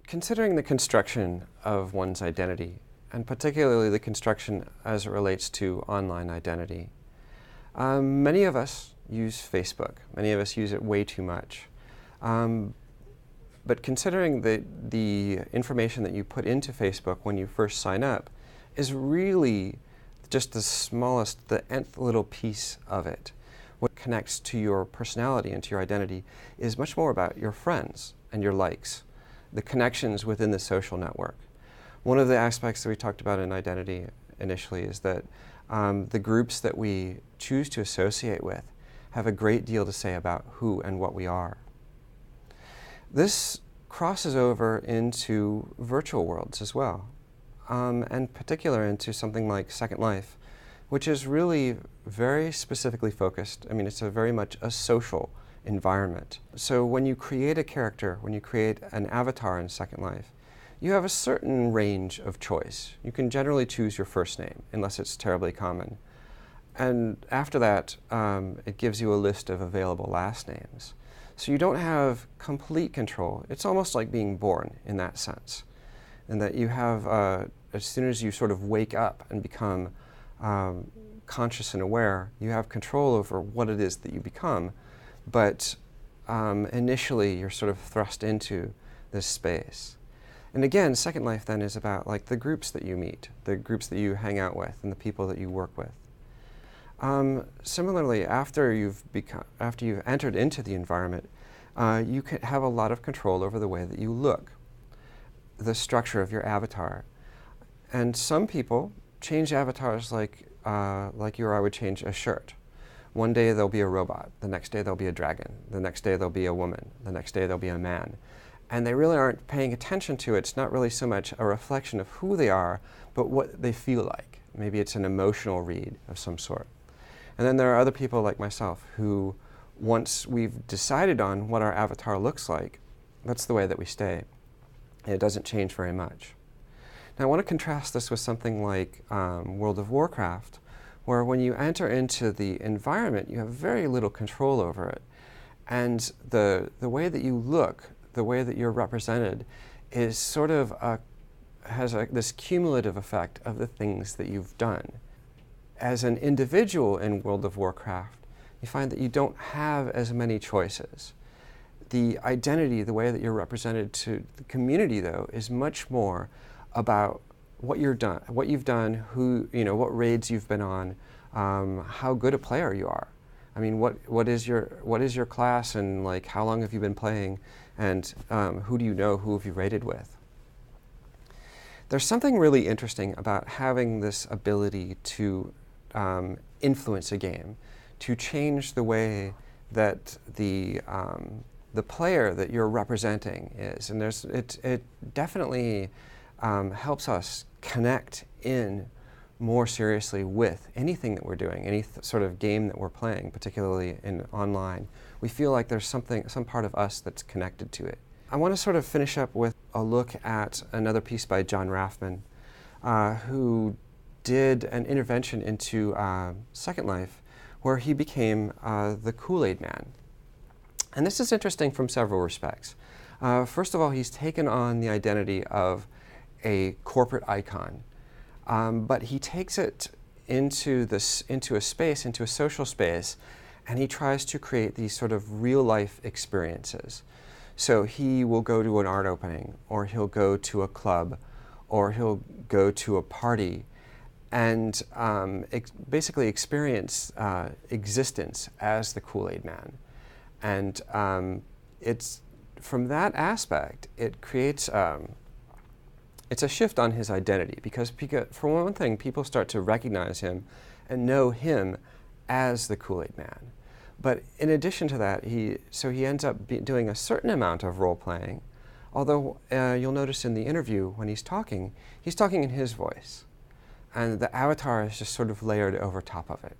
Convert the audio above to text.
Considering the construction of one's identity, and particularly the construction as it relates to online identity, many of us use Facebook. Many of us use it way too much. But considering the information that you put into Facebook when you first sign up is really just the smallest, the nth little piece of it. What connects to your personality and to your identity is much more about your friends and your likes, the connections within the social network. One of the aspects that we talked about in identity initially is that the groups that we choose to associate with have a great deal to say about who and what we are. This crosses over into virtual worlds as well, and in particular into something like Second Life, which is really very specifically focused. I mean, it's very much a social environment. So when you create a character, when you create an avatar in Second Life, you have a certain range of choice. You can generally choose your first name, unless it's terribly common. And after that, it gives you a list of available last names. So you don't have complete control. It's almost like being born in that sense, in that you have, as soon as you sort of wake up and become conscious and aware, you have control over what it is that you become. But initially, you're sort of thrust into this space. And again, Second Life then is about like the groups that you meet, the groups that you hang out with, and the people that you work with. Similarly, after you've entered into the environment, you can have a lot of control over the way that you look, the structure of your avatar. And some people change avatars like you or I would change a shirt. One day they'll be a robot, the next day they'll be a dragon, the next day they'll be a woman, the next day they'll be a man. And they really aren't paying attention to it. It's not really so much a reflection of who they are, but what they feel like. Maybe it's an emotional read of some sort. And then there are other people like myself who, once we've decided on what our avatar looks like, that's the way that we stay. And it doesn't change very much. Now I want to contrast this with something like World of Warcraft, where when you enter into the environment, you have very little control over it. And the way that you look, the way that you're represented, is sort of has this cumulative effect of the things that you've done. As an individual in World of Warcraft, you find that you don't have as many choices. The identity, the way that you're represented to the community, though, is much more about what you've done, what raids you've been on, how good a player you are. I mean, what is your class, and like how long have you been playing, and who do you know, who have you raided with? There's something really interesting about having this ability to influence a game, to change the way that the player that you're representing is, and it definitely helps us connect in more seriously with anything that we're doing, any sort of game that we're playing, particularly in online. We feel like there's some part of us that's connected to it. I want to sort of finish up with a look at another piece by John Raffman, who did an intervention into Second Life, where he became the KoolAid Man. And this is interesting from several respects. First of all, he's taken on the identity of a corporate icon, but he takes it into a space, into a social space, and he tries to create these sort of real-life experiences. So he will go to an art opening, or he'll go to a club, or he'll go to a party, and basically experience existence as the KoolAid Man. And it's from that aspect, it creates it's a shift on his identity, because for one thing, people start to recognize him and know him as the KoolAid Man. But in addition to that, he ends up doing a certain amount of role-playing, although you'll notice in the interview when he's talking in his voice, and the avatar is just sort of layered over top of it.